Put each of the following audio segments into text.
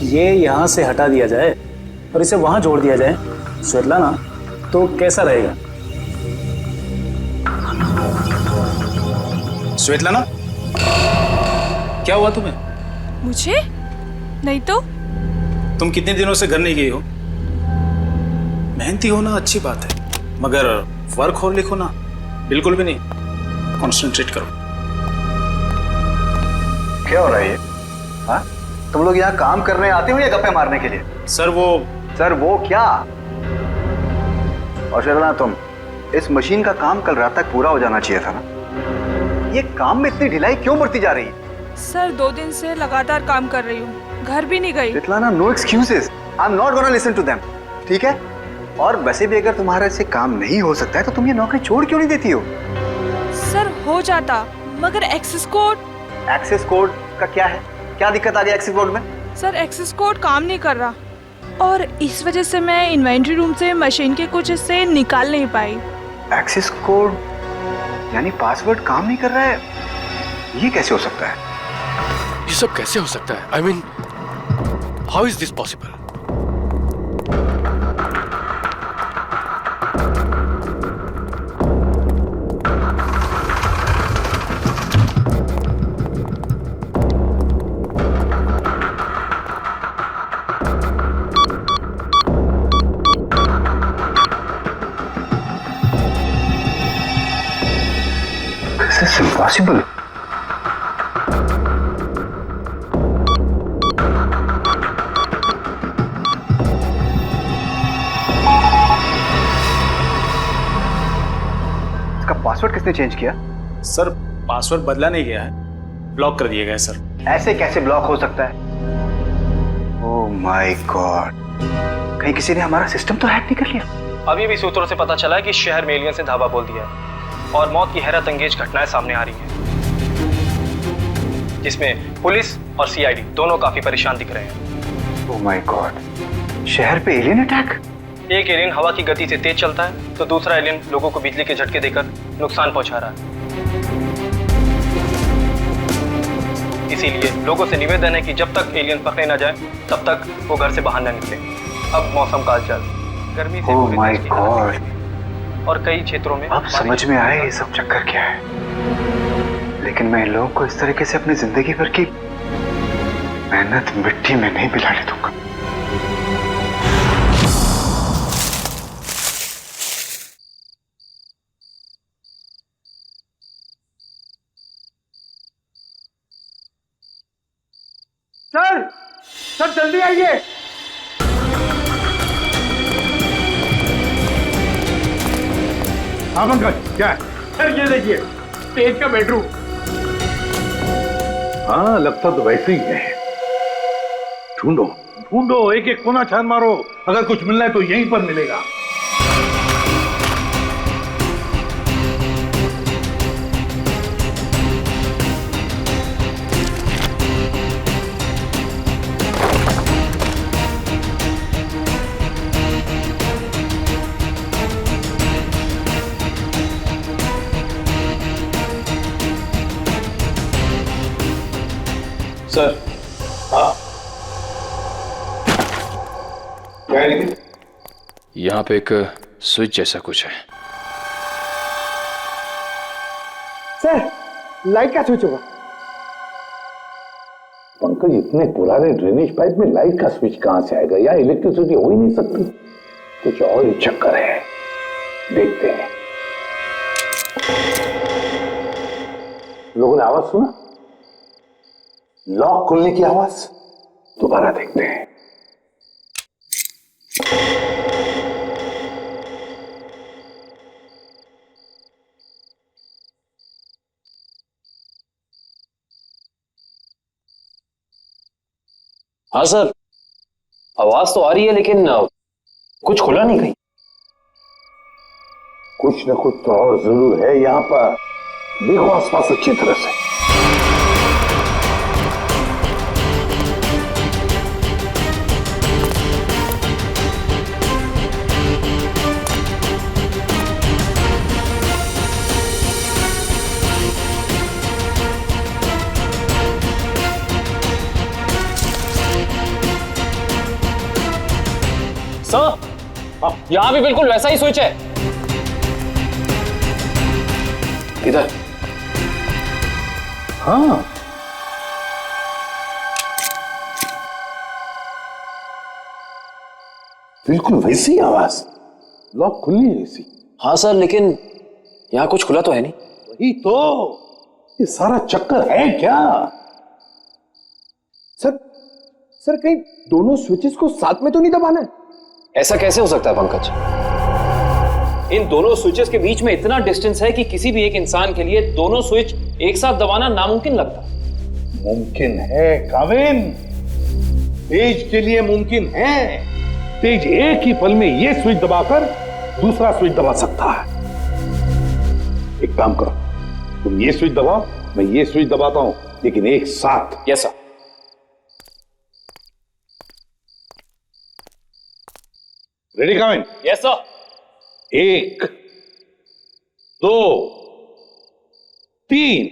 ये यहाँ से हटा दिया जाए और इसे वहां जोड़ दिया जाए स्वेतलाना, तो कैसा रहेगा? स्वेतलाना, क्या हुआ तुम्हें? मुझे? नहीं तो। तुम कितने दिनों से घर नहीं गई हो? मेहनती होना अच्छी बात है, मगर वर्कहोलिक होना बिल्कुल भी नहीं। कॉन्सेंट्रेट करो। क्या हो रहा है ये? हाँ? तुम लोग यहाँ काम करने आते हो या गप्पे मारने के लिए? सर वो क्या? और शर्ला, तुम, इस मशीन का काम कल रात तक पूरा हो जाना चाहिए था ना। ये काम में इतनी ढिलाई क्यों बढ़ती जा रही है? सर 2 दिन से लगातार काम कर रही हूँ, घर भी नहीं गई। Svetlana, no excuses. I am not gonna listen to them. ठीक है? और वैसे भी अगर तुम्हारे से काम नहीं हो सकता है तो तुम ये नौकरी छोड़ क्यों नहीं देती हो? सर हो जाता, मगर एक्सेस कोड। एक्सेस कोड का क्या है? क्या दिक्कत आ गई एक्सेस कोड में? सर एक्सेस कोड काम नहीं कर रहा और इस वजह से मैं इन्वेंट्री रूम से मशीन के कुछ हिस्से निकाल नहीं पाई। एक्सेस कोड यानी पासवर्ड काम नहीं कर रहा है? ये कैसे हो सकता है? ये सब कैसे हो सकता है? I mean, how is this possible? This is impossible. इसका पासवर्ड किसने चेंज किया? सर पासवर्ड बदला नहीं गया है, ब्लॉक कर दिया गया है सर। ऐसे कैसे ब्लॉक हो सकता है? ओह माय गॉड, कहीं किसी ने हमारा सिस्टम तो हैक नहीं कर लिया? अभी भी सूत्रों से पता चला है कि शहर में एलियंस ने धावा बोल दिया है और मौत की हैरत अंगेज घटनाएं सामने आ रही हैं, जिसमें पुलिस और सीआईडी दोनों काफी परेशान दिख रहे हैं। ओह माय गॉड, शहर पे एलियन अटैक? एक एलियन हवा की गति से तेज चलता है तो दूसरा एलियन लोगों को बिजली के झटके देकर नुकसान पहुंचा रहा है। इसीलिए लोगों से निवेदन है कि जब तक एलियन पकड़े न जाए तब तक वो घर से बाहर न निकले। अब मौसम का हालचाल गर्मी से ओह माय गॉड, और कई क्षेत्रों में अब समझ में आया ये सब चक्कर क्या है। लेकिन मैं इन लोगों को इस तरीके से अपनी जिंदगी भर की मेहनत मिट्टी में नहीं मिलाने दूंगा। सर जल्दी आइए। हाँ पंकज, क्या है? सर ये देखिए, स्टेज का बेडरूम। हाँ, लगता तो वैसे ही है। ढूंढो ढूंढो, एक एक कोना छान मारो, अगर कुछ मिलना है तो यहीं पर मिलेगा। सर क्या है? यहाँ पे एक स्विच जैसा कुछ है। सर लाइट का स्विच होगा। पंकज, इतने पुराने ड्रेनेज पाइप में लाइट का स्विच कहां से आएगा? या इलेक्ट्रिसिटी हो ही नहीं सकती। कुछ और ही चक्कर है, देखते हैं। लोगों ने आवाज सुना? लॉक खुलने की आवाज। दोबारा देखते हैं। हाँ सर, आवाज तो आ रही है लेकिन कुछ खुला नहीं कहीं। कुछ न कुछ तो और जरूर है यहाँ पर। देखो आसपास अच्छी तरह से। यहाँ भी बिल्कुल वैसा ही स्विच है। इधर। हाँ, बिल्कुल वैसी आवाज, लॉक खुली है वैसी। हाँ सर, लेकिन यहाँ कुछ खुला तो है नहीं। वही तो, ये सारा चक्कर है क्या? सर कहीं दोनों स्विचेस को साथ में तो नहीं दबाना है? ऐसा कैसे हो सकता है पंकज? इन दोनों स्विचेस के बीच में इतना डिस्टेंस है कि किसी भी एक इंसान के लिए दोनों स्विच एक साथ दबाना नामुमकिन लगता है। मुमकिन है काविन, तेज के लिए मुमकिन है। तेज एक ही पल में ये स्विच दबाकर दूसरा स्विच दबा सकता है। एक काम करो, तुम ये स्विच दबाओ, मैं ये स्विच दबाता हूं, लेकिन एक साथ। Yes sir. Ready Kavin? Yes sir. 1 2 3।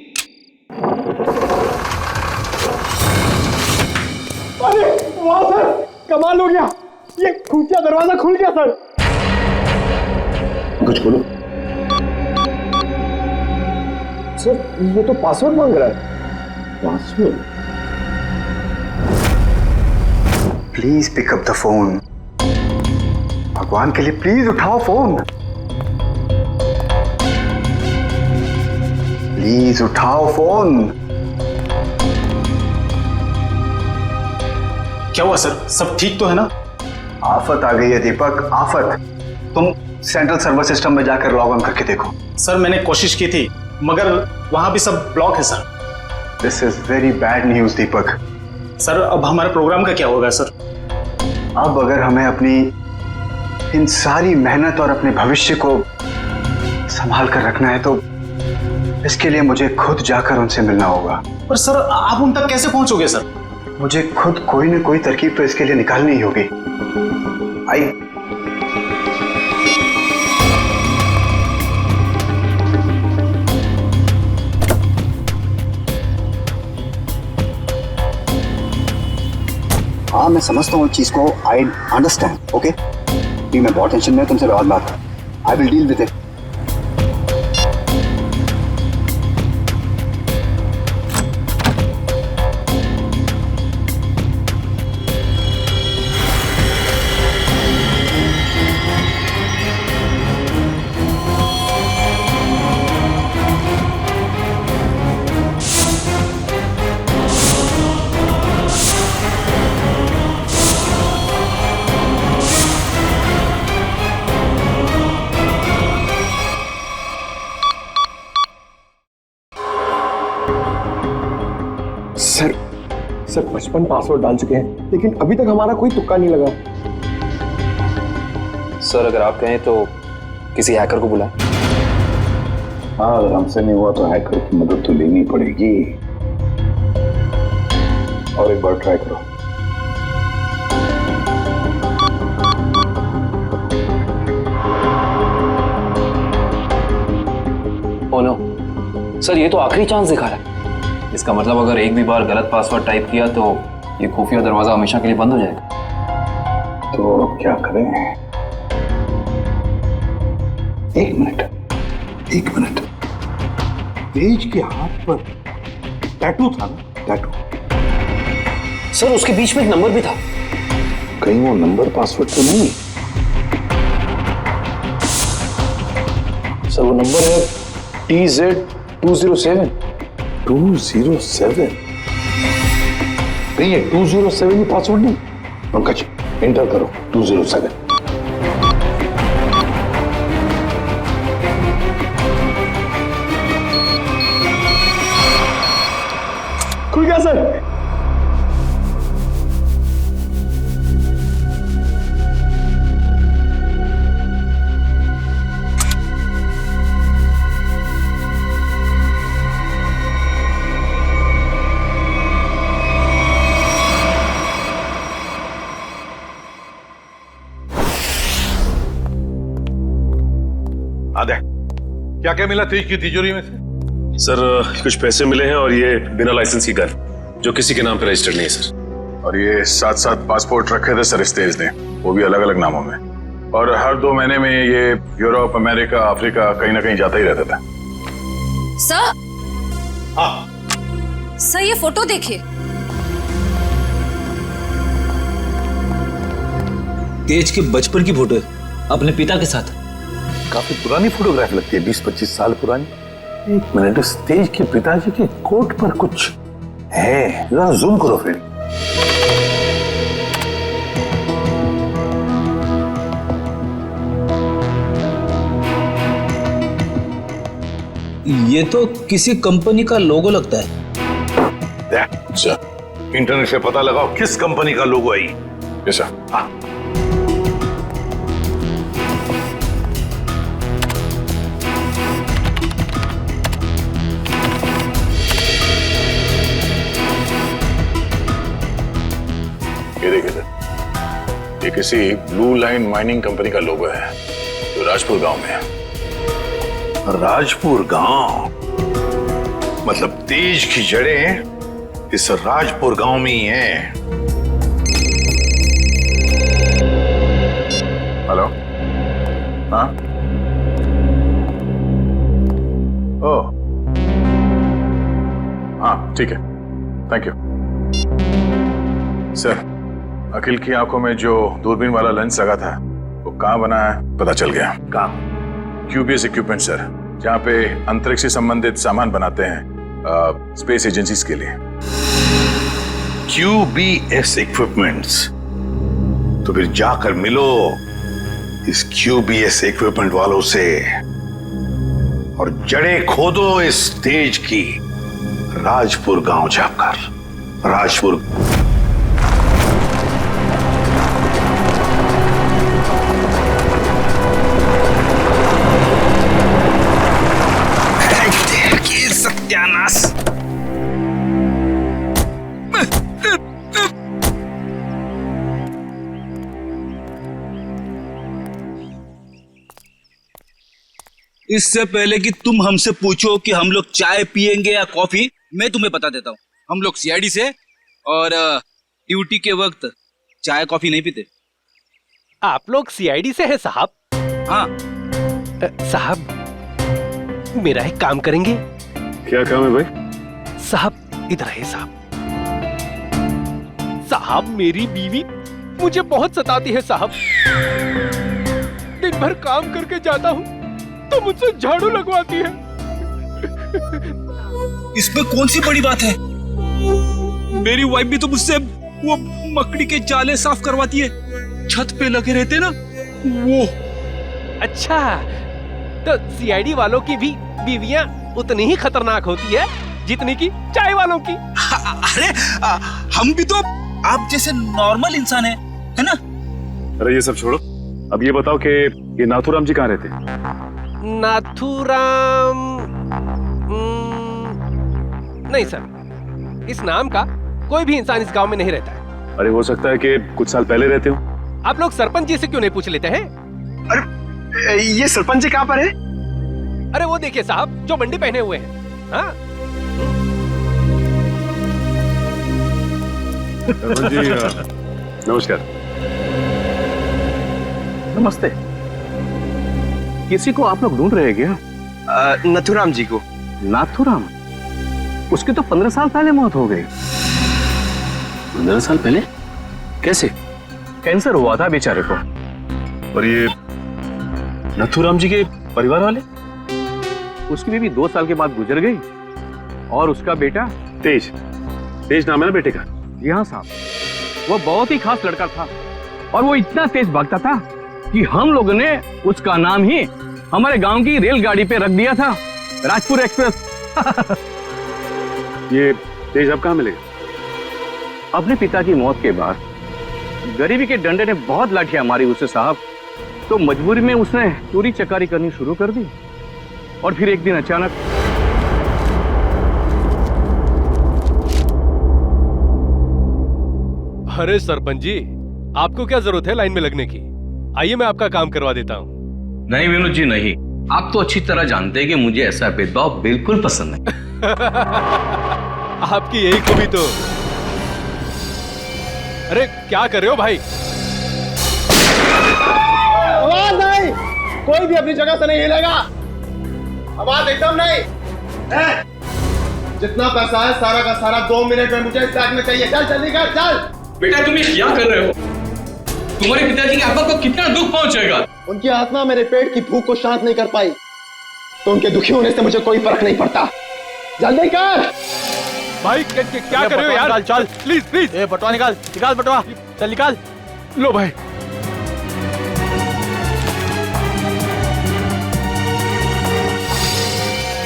अरे वाह सर, कमाल हो गया, ये खुफिया दरवाजा खुल गया सर। कुछ खोलो। सर ये तो पासवर्ड मांग रहा है। Password? Please pick up the phone. भगवान के लिए प्लीज उठाओ फोन, प्लीज उठाओ फोन। क्या हुआ सर, सब ठीक तो है ना? आफत आ गई है दीपक, आफत। तुम सेंट्रल सर्वर सिस्टम में जाकर लॉग ऑन करके देखो। सर मैंने कोशिश की थी, मगर वहां भी सब ब्लॉक है sir. This is very bad news Deepak. Sir अब हमारे प्रोग्राम का क्या होगा सर? अब अगर हमें अपनी इन सारी मेहनत और अपने भविष्य को संभाल कर रखना है तो इसके लिए मुझे खुद जाकर उनसे मिलना होगा। पर सर आप उन तक कैसे पहुंचोगे सर? मुझे खुद कोई ना कोई तरकीब तो इसके लिए निकालनी ही होगी। आई हाँ, मैं समझता हूँ चीज को। I understand. ओके, मैं बहुत टेंशन में, तुमसे बहुत बात। I will deal with it. Sir 55 password डाल चुके हैं, लेकिन अभी तक हमारा कोई तुक्का नहीं लगा। सर अगर आप कहें तो किसी हैकर को बुलाएं। हाँ, अगर हमसे नहीं हुआ तो हैकर की मदद तो लेनी पड़ेगी। और एक बार ट्राई करो। ओ नो सर, ये तो आखिरी चांस दिखा रहा है। इसका मतलब अगर एक भी बार गलत पासवर्ड टाइप किया तो ये खुफिया दरवाजा हमेशा के लिए बंद हो जाएगा। तो अब क्या करें? एक मिनट। तेज के हाथ पर टैटू था ना? टैटू। सर उसके बीच में एक नंबर भी था। कहीं वो नंबर पासवर्ड तो नहीं? सर वो नंबर है TZ207। 207? नहीं है, 207 ही पासवर्ड नहीं। पंकज एंटर करो 207। खुल गया सर। आदे, क्या क्या मिला तेज की तिजोरी में से? सर कुछ पैसे मिले हैं और ये बिना लाइसेंस की गन, जो किसी के नाम पे रजिस्टर्ड नहीं है सर। और ये 7 पासपोर्ट रखे थे सर इस तेज ने, वो भी अलग अलग नामों में। और हर 2 महीने में ये यूरोप, अमेरिका, अफ्रीका कहीं ना कहीं जाता ही रहता था। सर, हाँ, सर ये फोटो देखिए। तेज के बचपन की फोटो है अपने पिता के साथ। काफी पुरानी फोटोग्राफ लगती है, 20-25 साल पुरानी। एक मिनट, इस तेज के पिताजी के कोट पर कुछ है, जरा जूम करो फ्रेंड। ये तो किसी कंपनी का लोगो लगता है। अच्छा, इंटरनेट से पता लगाओ किस कंपनी का लोगो है ये। ऐसा, हाँ। ये देखिए, ये किसी ब्लू लाइन माइनिंग कंपनी का लोगो है जो राजपुर गांव में है। राजपुर गांव मतलब तेज की जड़ें इस राजपुर गांव में ही हैं। हेलो, हाँ, ओह, हाँ ठीक है, थैंक यू सर। अखिल की आंखों में जो दूरबीन वाला लेंस लगा था वो कहाँ बना है पता चल गया। कहाँ? QBS इक्विपमेंट सर, जहाँ पे अंतरिक्ष से संबंधित सामान बनाते हैं स्पेस एजेंसीज के लिए। QBS equipments? तो फिर जाकर मिलो इस QBS इक्विपमेंट वालों से और जड़ें खोदो इस तेज की राजपुर गांव जाकर। राजपुर सत्यानाश। इससे पहले कि तुम हमसे पूछो कि हम लोग चाय पियेंगे या कॉफी, मैं तुम्हें बता देता हूँ, हम लोग CID से और ड्यूटी के वक्त चाय कॉफी नहीं पीते। आप लोग CID से हैं साहब? हाँ साहब, मेरा एक काम करेंगे? क्या काम है भाई? साहब इधर है साहब। साहब मेरी बीवी मुझे बहुत सताती है साहब। दिन भर काम करके जाता हूँ तो मुझसे झाड़ू लगवाती है। इसमें कौन सी बड़ी बात है? मेरी वाइफ भी तो मुझसे वो मकड़ी के जाले साफ करवाती है, छत पे लगे रहते ना वो। अच्छा, तो CID वालों की भी बीवियां उतनी ही खतरनाक होती है जितनी की चाय वालों की। अरे हम भी तो आप जैसे नॉर्मल इंसान है ना? अरे ये सब छोड़ो, अब ये बताओ कि ये नाथूराम जी कहाँ रहते हैं? नाथूराम नहीं सर, इस नाम का कोई भी इंसान इस गांव में नहीं रहता है। अरे हो सकता है कि कुछ साल पहले रहते हो। आप लोग सरपंच जी से क्यों नहीं पूछ लेते हैं? अरे ये सरपंच जी कहाँ पर है? अरे वो देखिए साहब, जो बंडी पहने हुए हैं। हाँ? जी नमस्कार। नमस्ते। किसी को आप लोग ढूंढ रहे हैं क्या? नथुराम जी को। नाथुराम? उसकी तो 15 साल पहले मौत हो गई। 15 साल पहले? कैसे? कैंसर हुआ था बेचारे को। और ये नाथूराम जी के परिवार वाले? उसकी बीवी 2 साल के बाद गुजर गई और उसका बेटा तेज। तेज नाम है ना बेटे का? जी हाँ साहब, वो बहुत ही खास लड़का था और वो इतना तेज भागता था कि हम लोगों ने उसका नाम ही हमारे गांव की रेलगाड़ी पे रख दिया था, राजपुर एक्सप्रेस। ये तेज अब कहाँ मिलेगा? अपने पिता की मौत के बाद गरीबी के डंडे ने बहुत लाठियां मारी उसे साहब, तो मजबूरी में उसने चोरी चकारी करनी शुरू कर दी और फिर एक दिन अचानक अरे सरपंच जी, आपको क्या जरूरत है लाइन में लगने की? आइए मैं आपका काम करवा देता हूँ। नहीं विनोद जी नहीं, आप तो अच्छी तरह जानते हैं कि मुझे ऐसा भेदभाव बिल्कुल पसंद नहीं। आपकी यही खूबी तो। अरे क्या कर रहे हो भाई? कोई भी अपनी जगह से नहीं हिलेगा। आवाज एकदम नहीं है। जितना पैसा है सारा का सारा 2 मिनट में मुझे इस बैग में चाहिए। चल जल्दी कर, चल। बेटा तुम ये क्या कर रहे हो? तुम्हारे पिताजी की आत्मा को कितना दुख पहुंचेगा? उनकी आत्मा मेरे पेट की भूख को शांत नहीं कर पाई, तो उनके दुखी होने से मुझे कोई फर्क नहीं पड़ता। जल्दी कर भाई क्या कर रहे हो यार? चल प्लीज प्लीज। ए बटवा निकाल, निकाल बटवा, चल निकाल। लो भाई।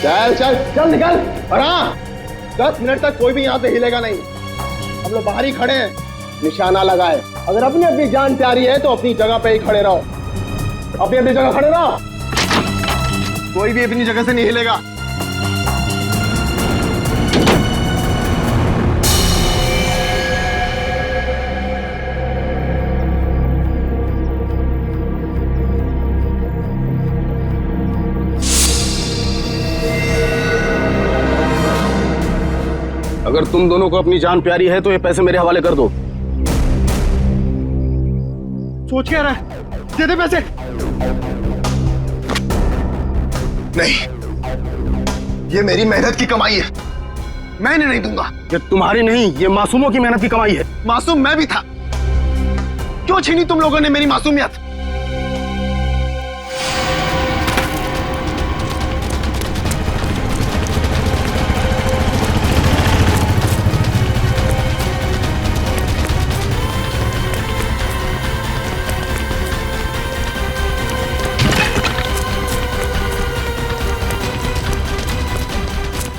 चल चल चल निकल। और हाँ, 10 मिनट तक कोई भी यहाँ से हिलेगा नहीं। हम लोग बाहर ही खड़े हैं, निशाना लगाए। अगर अपनी अपनी जान प्यारी है तो अपनी जगह पे ही खड़े रहो। अपनी अपनी जगह खड़े रहो, कोई भी अपनी जगह से नहीं हिलेगा। अगर तुम दोनों को अपनी जान प्यारी है तो ये पैसे मेरे हवाले कर दो। सोच क्या रहा है? दे दे पैसे। नहीं, ये मेरी मेहनत की कमाई है, मैं इन्हें नहीं दूंगा। ये तुम्हारी नहीं, ये मासूमों की मेहनत की कमाई है। मासूम मैं भी था, क्यों छीनी तुम लोगों ने मेरी मासूमियत?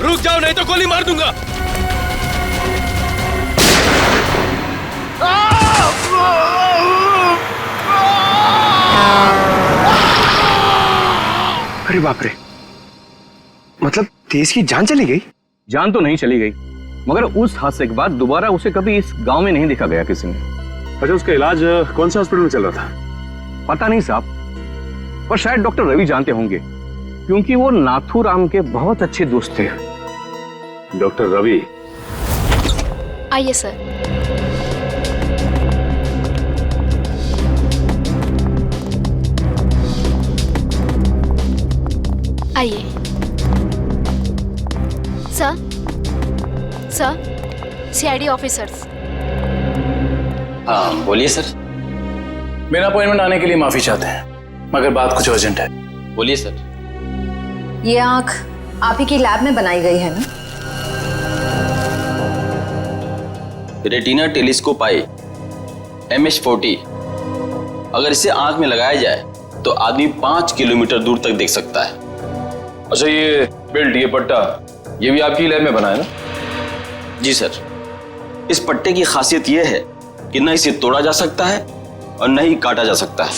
रुक जाओ नहीं तो गोली मार दूंगा। अरे बाप रे, मतलब तेज की जान चली गई? जान तो नहीं चली गई, मगर उस हादसे के बाद दोबारा उसे कभी इस गांव में नहीं देखा गया किसी ने। अच्छा, उसका इलाज कौन से हॉस्पिटल में चल रहा था? पता नहीं साहब, पर शायद डॉक्टर रवि जानते होंगे, क्योंकि वो नाथूराम के बहुत अच्छे दोस्त थे। डॉक्टर रवि? आइए सर। आइए सर। CID officers. हाँ बोलिए सर। मेरा अपॉइंटमेंट आने के लिए माफी चाहते हैं, मगर बात कुछ अर्जेंट है। बोलिए सर। ये आंख आप ही की लैब में बनाई गई है ना? रेटिना टेलीस्कोप आई MH40। अगर इसे आंख में लगाया जाए तो आदमी 5 किलोमीटर दूर तक देख सकता है। अच्छा, ये बेल्ट, ये पट्टा, ये भी आपकी लैब में बना है ना? जी सर। इस पट्टे की खासियत यह है कि न इसे तोड़ा जा सकता है और न ही काटा जा सकता है।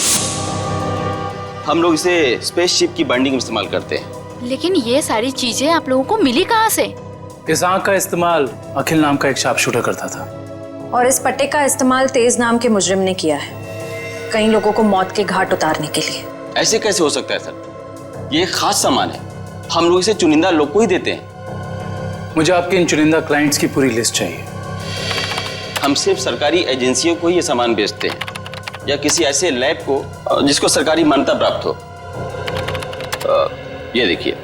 हम लोग इसे स्पेसशिप की बाइंडिंग में इस्तेमाल करते हैं। लेकिन ये सारी चीजें आप लोगों को मिली कहाँ से? इस आंख का इस्तेमाल अखिल नाम का एक शार्प शूटर करता था, और इस पट्टे का इस्तेमाल तेज नाम के मुजरिम ने किया है, कई लोगों को मौत के घाट उतारने के लिए। ऐसे कैसे हो सकता है सर? ये एक खास सामान है, हम लोग इसे चुनिंदा लोग को ही देते हैं। मुझे आपके इन चुनिंदा क्लाइंट्स की पूरी लिस्ट चाहिए। हम सिर्फ सरकारी एजेंसियों को ही ये सामान बेचते हैं, या किसी ऐसे लैब को जिसको सरकारी मान्यता प्राप्त हो। ये देखिए,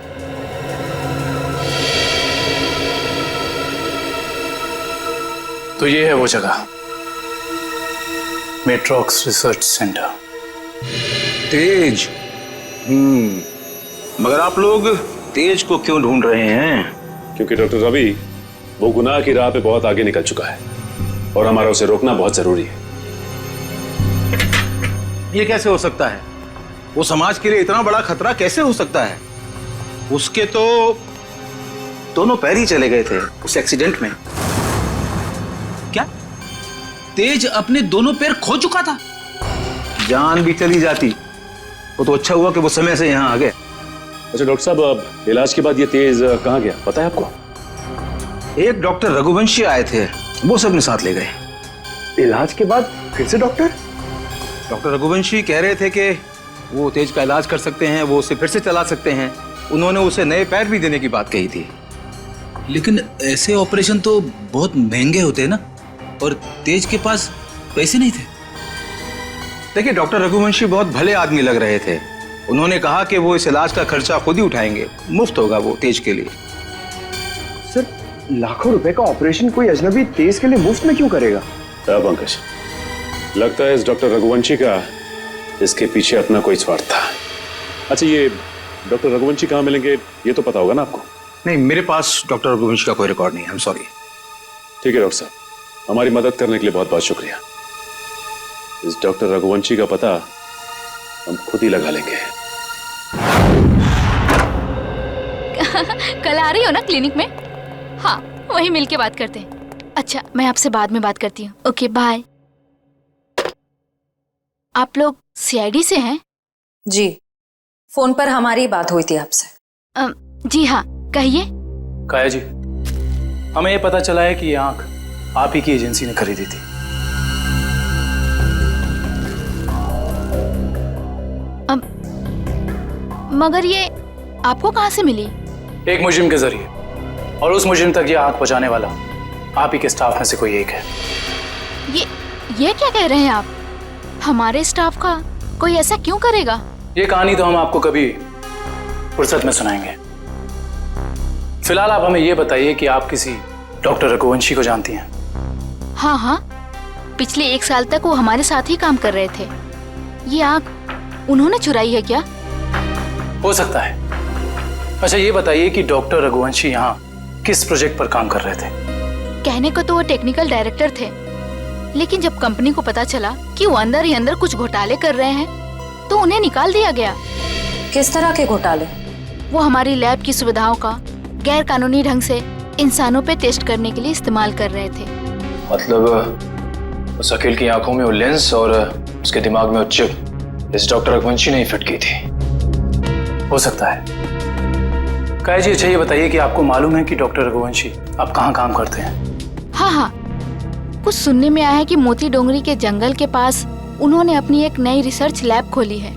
तो ये है वो जगह, मेट्रॉक्स रिसर्च सेंटर। तेज। मगर आप लोग तेज को क्यों ढूंढ रहे हैं? क्योंकि डॉक्टर रवि वो गुनाह की राह पे बहुत आगे निकल चुका है और हमारा उसे रोकना बहुत जरूरी है। ये कैसे हो सकता है? वो समाज के लिए इतना बड़ा खतरा कैसे हो सकता है? उसके तो दोनों पैर ही चले गए थे उस एक्सीडेंट में। क्या तेज अपने दोनों पैर खो चुका था? जान भी चली जाती। वो तो अच्छा हुआ कि वो समय से यहाँ आ गए। अच्छा डॉक्टर साहब, अब इलाज के बाद ये तेज कहाँ गया पता है आपको? एक डॉक्टर रघुवंशी आए थे, वो सब अपने साथ ले गए। इलाज के बाद फिर से डॉक्टर रघुवंशी कह रहे थे कि वो तेज का इलाज कर सकते हैं, वो उसे फिर से चला सकते हैं। उन्होंने उसे नए पैर भी देने की बात कही थी। लेकिन ऐसे ऑपरेशन तो बहुत महंगे होते हैं ना, और तेज के पास पैसे नहीं थे। देखिए, डॉक्टर रघुवंशी बहुत भले आदमी लग रहे थे उन्होंने कहा कि वो इस इलाज का खर्चा खुद ही उठाएंगे, मुफ्त होगा वो तेज के लिए। सर, लाखों रुपए का ऑपरेशन कोई अजनबी तेज के लिए मुफ्त में क्यों करेगा? अब पंकज, लगता है इस डॉक्टर रघुवंशी का इसके पीछे अपना कोई स्वार्थ था। अच्छा, ये डॉक्टर रघुवंशी कहाँ मिलेंगे ये तो पता होगा ना आपको? नहीं, मेरे पास डॉक्टर रघुवंशी का कोई रिकॉर्ड नहीं है। I am sorry. ठीक है डॉक्टर साहब, हमारी मदद करने के लिए बहुत बहुत शुक्रिया। इस डॉक्टर रघुवंशी का पता हम खुद ही लगा लेंगे। कल आ रही हो ना क्लिनिक में? हाँ, वहीं मिलके बात करते हैं। अच्छा, मैं आपसे बाद में बात करती हूँ। Okay, bye. आप लोग सीआईडी से हैं? जी, फोन पर हमारी बात हुई थी आपसे। जी हाँ, कहिए। काया जी, हमें ये पता चला है कि ये आंख आप ही की एजेंसी ने खरीदी थी। मगर ये आपको कहाँ से मिली? एक मुजरिम के जरिए, और उस मुजरिम तक ये आंख पहुंचाने वाला आप ही के स्टाफ में से कोई एक है। ये क्या कह रहे हैं आप? हमारे स्टाफ का कोई ऐसा क्यों करेगा? ये कहानी तो हम आपको कभी फुर्सत में सुनाएंगे। फिलहाल आप हमें ये बताइए कि आप किसी डॉक्टर रघुवंशी को जानती हैं? हाँ हाँ, पिछले 1 साल तक वो हमारे साथ ही काम कर रहे थे। ये आंख उन्होंने चुराई है क्या? हो सकता है। अच्छा, ये बताइए कि डॉक्टर रघुवंशी यहाँ किस प्रोजेक्ट पर काम कर रहे थे? कहने को तो वो टेक्निकल डायरेक्टर थे, लेकिन जब कंपनी को पता चला कि वो अंदर ही अंदर कुछ घोटाले कर रहे हैं तो उन्हें निकाल दिया गया। किस तरह के घोटाले? वो हमारी लैब की सुविधाओं का गैर कानूनी ढंग से इंसानों पे टेस्ट करने के लिए इस्तेमाल कर रहे थे। मतलब उस अकील की आंखों में वो लेंस और उसके दिमाग में वो चिप इस डॉक्टर रघुवंशी ने ही फिट की थी। हो सकता है। काया जी, अच्छा ये बताइए कि आपको मालूम है कि डॉक्टर रघुवंशी आप कहाँ काम करते हैं? हाँ हाँ, कुछ सुनने में आया है कि मोती डोंगरी के जंगल के पास उन्होंने अपनी एक नई रिसर्च लैब खोली है।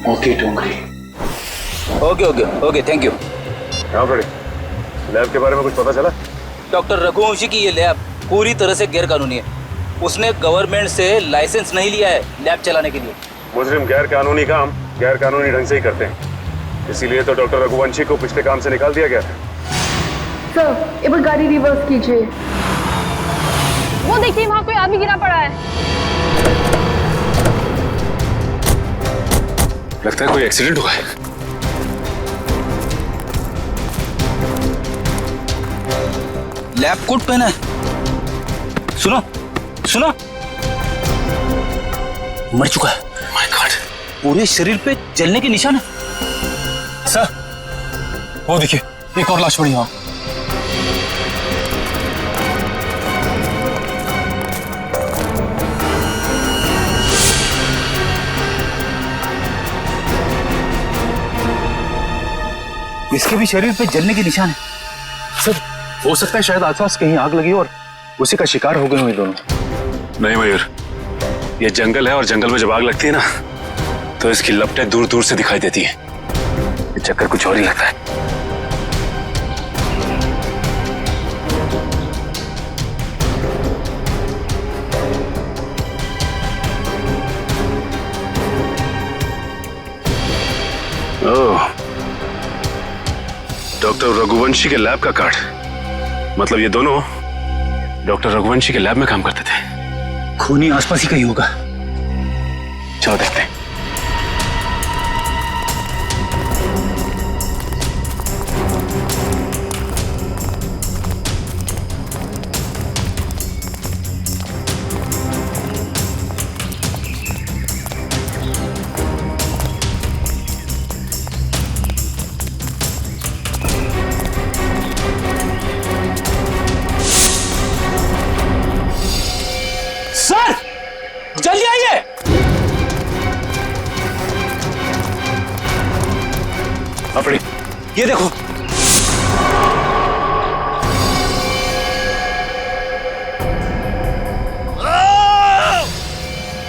Moti Dongri. Okay okay okay, thank you. हाँ बड़े, लैब के बारे में कुछ पता चला? डॉक्टर रघुवंशी की ये लैब पूरी तरह से गैर कानूनी है। उसने गवर्नमेंट से लाइसेंस नहीं लिया है लैब चलाने के लिए। मुजरिम गैर कानूनी काम गैर कानूनी ढंग से ही करते हैं, इसीलिए तो डॉक्टर रघुवंशी को पिछले काम से निकाल दिया गया था। सर, एक बार गाड़ी रिवर्स कीजिए। वो देखिए, वहाँ कोई आदमी गिरा पड़ा है। लगता है कोई एक्सीडेंट हुआ है। लैब कोट पहना है। सुनो सुनो, मर चुका है। माय गॉड, पूरे शरीर पे जलने के निशान है। सर, वो देखिए, एक और लाश पड़ी वहां। इसके भी शरीर पे जलने के निशान है। सर, हो सकता है शायद आसपास कहीं आग लगी और उसी का शिकार हो गए हुए दोनों। नहीं मयूर, ये जंगल है और जंगल में जब आग लगती है ना तो इसकी लपटें दूर दूर से दिखाई देती है। ये चक्कर कुछ और ही लगता है। ओह, डॉक्टर रघुवंशी के लैब का कार्ड। मतलब ये दोनों डॉक्टर रघुवंशी के लैब में काम करते थे। खूनी आसपास ही कहीं होगा। चलो देखते हैं। सर, जल्दी आइए। अपनी ये देखो,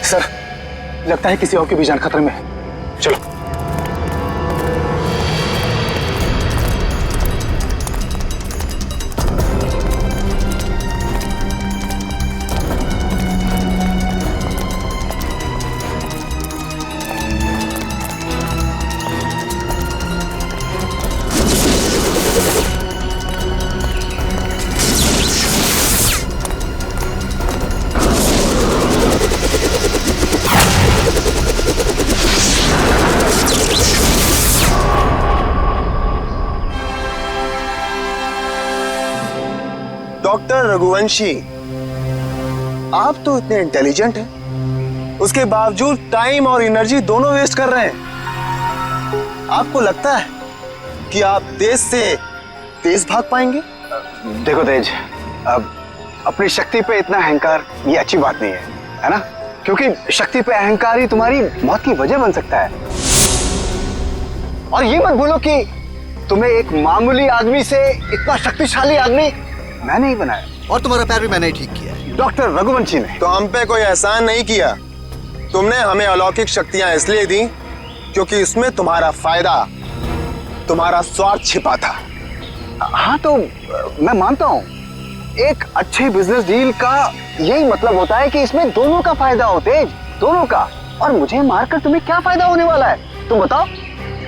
सर, लगता है किसी और की भी जान खतरे में है। चलो। डॉक्टर रघुवंशी, आप तो इतने इंटेलिजेंट हैं, उसके बावजूद टाइम और एनर्जी दोनों वेस्ट कर रहे हैं। आपको लगता है कि आप तेज से तेज भाग पाएंगे? देखो तेज, अब अपनी शक्ति पे इतना अहंकार ये अच्छी बात नहीं है ना? क्योंकि शक्ति पे अहंकार ही तुम्हारी मौत की वजह बन सकता है। और ये मत भूलो कि तुम्हें एक मामूली आदमी से इतना शक्तिशाली आदमी मैंने ही बनाया, और तुम्हारा पैर भी मैंने ही ठीक किया है, डॉक्टर रघुवंशी ने। तो हम पे कोई एहसान नहीं किया, तुमने हमें अलौकिक शक्तियां इसलिए दी क्योंकि इसमें तुम्हारा फायदा, तुम्हारा स्वार्थ छिपा था। हाँ तो मैं मानता हूँ, एक अच्छे बिजनेस डील का यही मतलब होता है कि इसमें दोनों का फायदा हो तेज, दोनों का। और मुझे मारकर तुम्हें क्या फायदा होने वाला है तुम बताओ?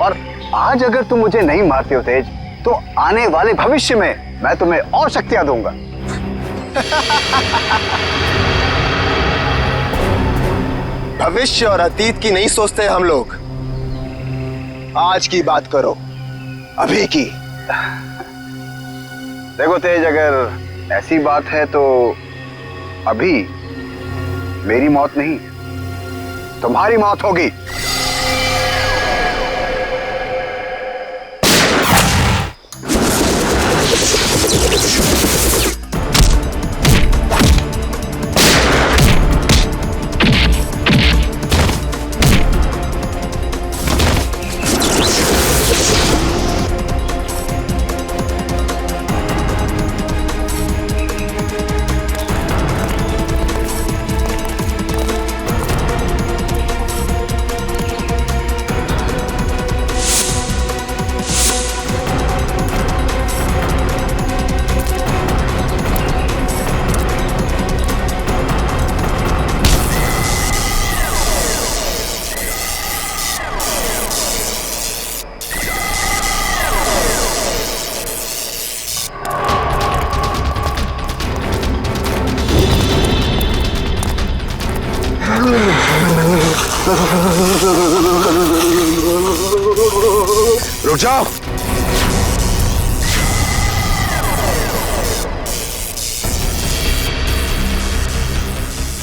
और आज अगर तुम मुझे नहीं मारते हो तेज, तो आने वाले भविष्य में मैं तुम्हें और शक्तियां दूंगा। भविष्य और अतीत की नहीं सोचते हम लोग, आज की बात करो, अभी की। देखो तेज, अगर ऐसी बात है तो अभी मेरी मौत नहीं, तुम्हारी मौत होगी। रुक जाओ।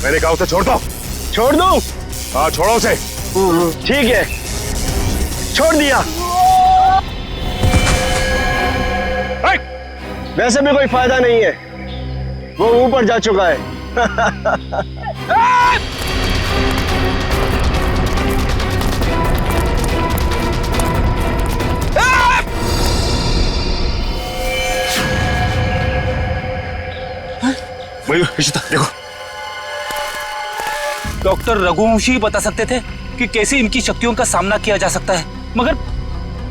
मैंने कहा उसे छोड़ दो। छोड़ दो? हाँ छोड़ो उसे। ठीक है, छोड़ दिया। वैसे भी कोई फायदा नहीं है, वो ऊपर जा चुका है। देखो, डॉक्टर रघुवंशी ही बता सकते थे कि कैसे इनकी शक्तियों का सामना किया जा सकता है, मगर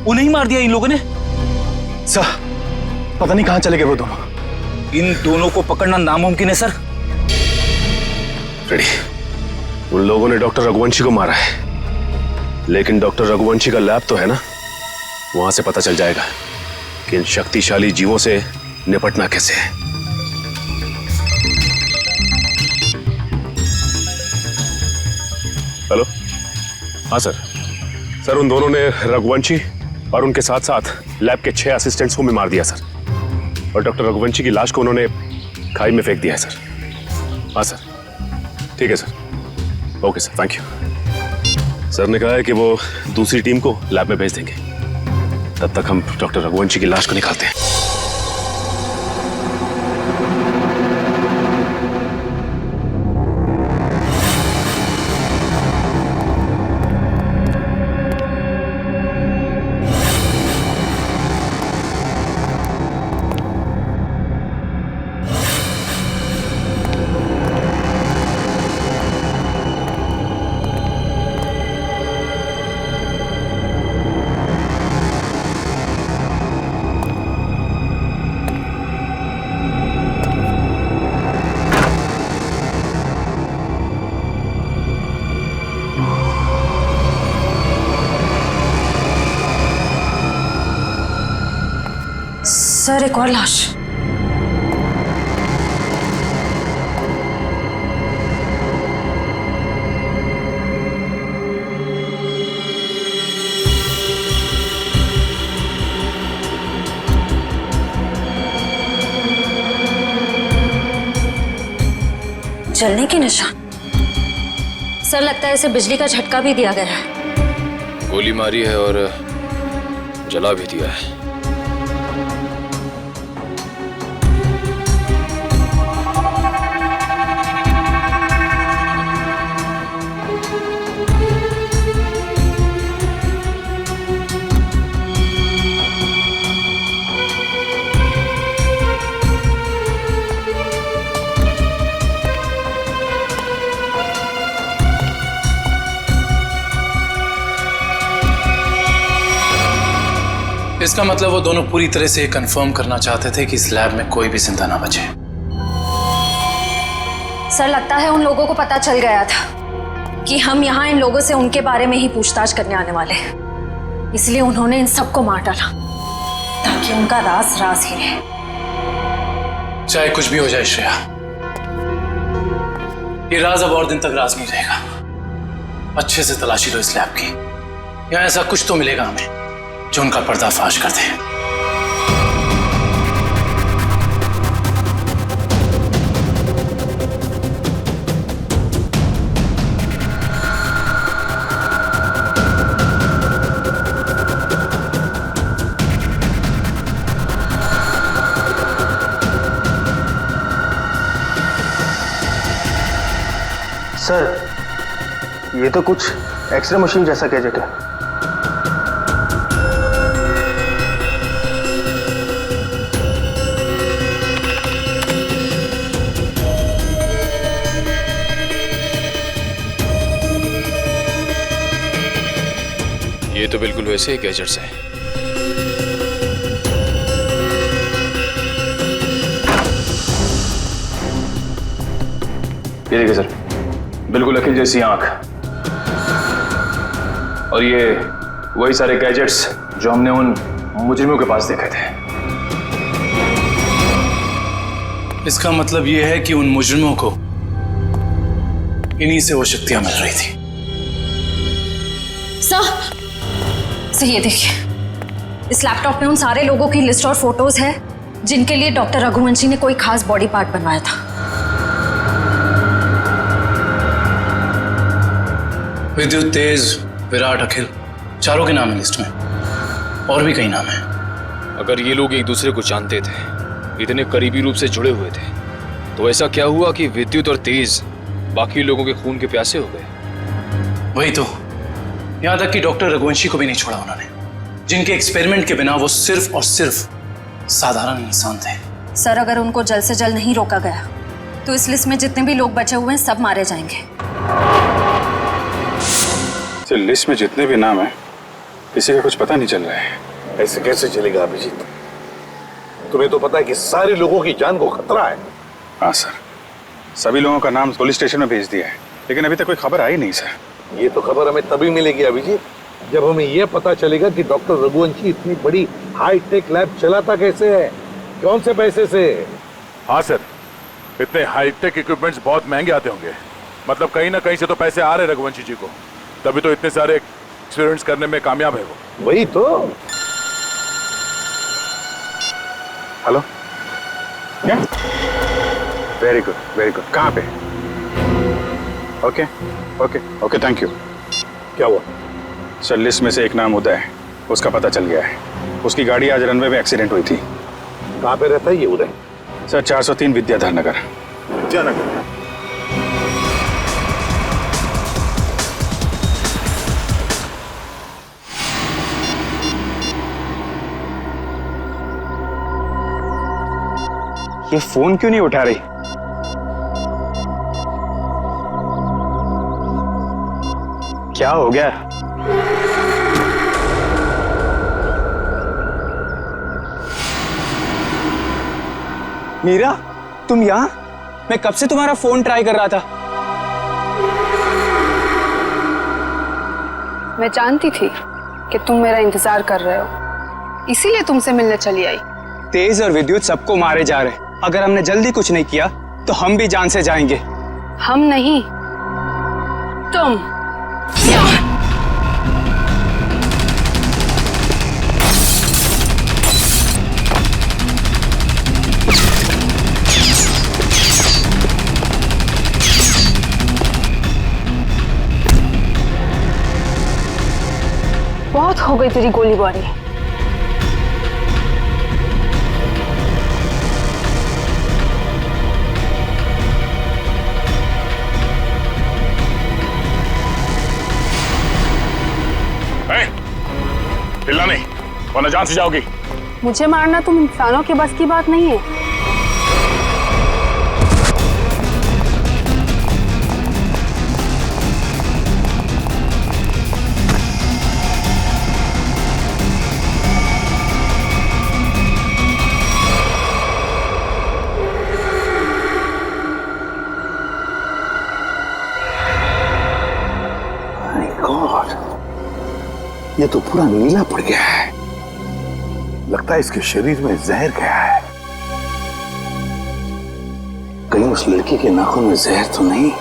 उन्हें ही मार दिया इन लोगों ने। सर, पता नहीं कहां चले गए वो दोनों। इन दोनों को पकड़ना नामुमकिन है सर। रेडी, उन लोगों ने डॉक्टर रघुवंशी को मारा है, लेकिन डॉक्टर रघुवंशी का लैब तो है ना, वहां से पता चल जाएगा कि इन शक्तिशाली जीवों से निपटना कैसे है। हेलो, हाँ सर, उन दोनों ने रघुवंशी और उनके साथ साथ लैब के 6 असिस्टेंट्स को भी मार दिया सर, और डॉक्टर रघुवंशी की लाश को उन्होंने खाई में फेंक दिया है सर। हाँ सर, ठीक है sir. Okay sir, thank you. Sir ने कहा है कि वो दूसरी टीम को लैब में भेज देंगे, तब तक हम डॉक्टर रघुवंशी की लाश को निकालते हैं। सर, एक और लाश। जलने के निशान। सर लगता है इसे बिजली का झटका भी दिया गया है। गोली मारी है और जला भी दिया है। इसका मतलब वो दोनों पूरी तरह से कंफर्म करना चाहते थे कि इस लैब में कोई भी जिंदा ना बचे। सर लगता है उन लोगों को पता चल गया था कि हम यहाँ इन लोगों से उनके बारे में ही पूछताछ करने आने वाले हैं, इसलिए उन्होंने इन सबको मार डाला ताकि उनका राज राज ही रहे। चाहे कुछ भी हो जाए श्रेया, ये राज अब और दिन तक राज नहीं रहेगा। अच्छे से तलाशी लो इस लैब की, यहाँ ऐसा कुछ तो मिलेगा हमें जो उनका पर्दाफाश कर दे। सर, ये तो कुछ एक्सरे मशीन जैसा गैजेट है। ये तो बिल्कुल वैसे ही गैजेट्स हैं। ये देखिए सर, बिल्कुल अखिल जैसी आंख, और ये वही सारे गैजेट्स जो हमने उन मुजरिमों के पास देखे थे। इसका मतलब ये है कि उन मुजरिमों को इन्हीं से वो शक्तियां मिल रही थी। सर ये देखिए, इस लैपटॉप में उन सारे लोगों की लिस्ट और फोटोज है जिनके लिए डॉक्टर रघुवंशी ने कोई खास बॉडी पार्ट बनवाया था। विद्युत, तेज, विराट, अखिल, चारों के नाम है लिस्ट में, और भी कई नाम हैं। अगर ये लोग एक दूसरे को जानते थे, इतने करीबी रूप से जुड़े हुए थे, तो ऐसा क्या हुआ कि विद्युत और तेज बाकी लोगों के खून के प्यासे हो गए? वही तो, यहां तक कि डॉक्टर रघुवंशी को भी नहीं छोड़ा उन्होंने, जिनके एक्सपेरिमेंट के बिना वो सिर्फ और सिर्फ साधारण इंसान थे। सर अगर उनको जल्द से जल्द नहीं रोका गया तो इस लिस्ट में जितने भी लोग बचे हुए हैं सब मारे जाएंगे। सर, लिस्ट में जितने भी नाम हैं, किसी का कुछ पता नहीं चल रहा है। ऐसे कैसे चलेगा अभिजीत? तुम्हें तो पता है कि सारे लोगों की जान को खतरा है। हाँ सर, सभी लोगों का नाम पुलिस स्टेशन में भेज दिया है, लेकिन अभी तक कोई खबर आई नहीं सर। ये तो खबर हमें तभी मिलेगी अभिजीत, जब हमें यह पता चलेगा कि डॉक्टर रघुवंशी इतनी बड़ी हाईटेक लैब चलाता कैसे है, कौन से पैसे से। हाँ सर, इतने हाईटेक इक्विपमेंट्स बहुत महंगे आते होंगे, मतलब कहीं ना कहीं से तो पैसे आ रहे रघुवंशी जी को, तभी तो इतने सारे एक्सपेरिमेंट्स करने में कामयाब है वो। वही तो। हेलो, क्या? Very good, very good. कहाँ पे? Okay okay okay, thank you. क्या हुआ? सर, लिस्ट में से एक नाम उदय है, उसका पता चल गया है। उसकी गाड़ी आज रनवे में एक्सीडेंट हुई थी। कहाँ पे रहता है ये उदय? सर, 403 विद्याधर नगर। विद्यानगर। ये फोन क्यों नहीं उठा रही? क्या हो गया? मीरा, तुम यहां? मैं कब से तुम्हारा फोन ट्राई कर रहा था। मैं जानती थी कि तुम मेरा इंतजार कर रहे हो, इसीलिए तुमसे मिलने चली आई। तेज और विद्युत सबको मारे जा रहे, अगर हमने जल्दी कुछ नहीं किया तो हम भी जान से जाएंगे। हम नहीं, तुम। हो गई तेरी गोलीबारी। हिलना नहीं वरना जान से जाओगी। मुझे मारना तुम इंसानों के बस की बात नहीं है। ये तो पूरा नीला पड़ गया है। लगता है इसके शरीर में जहर गया है। कहीं उस लड़की के नाखून में जहर तो नहीं?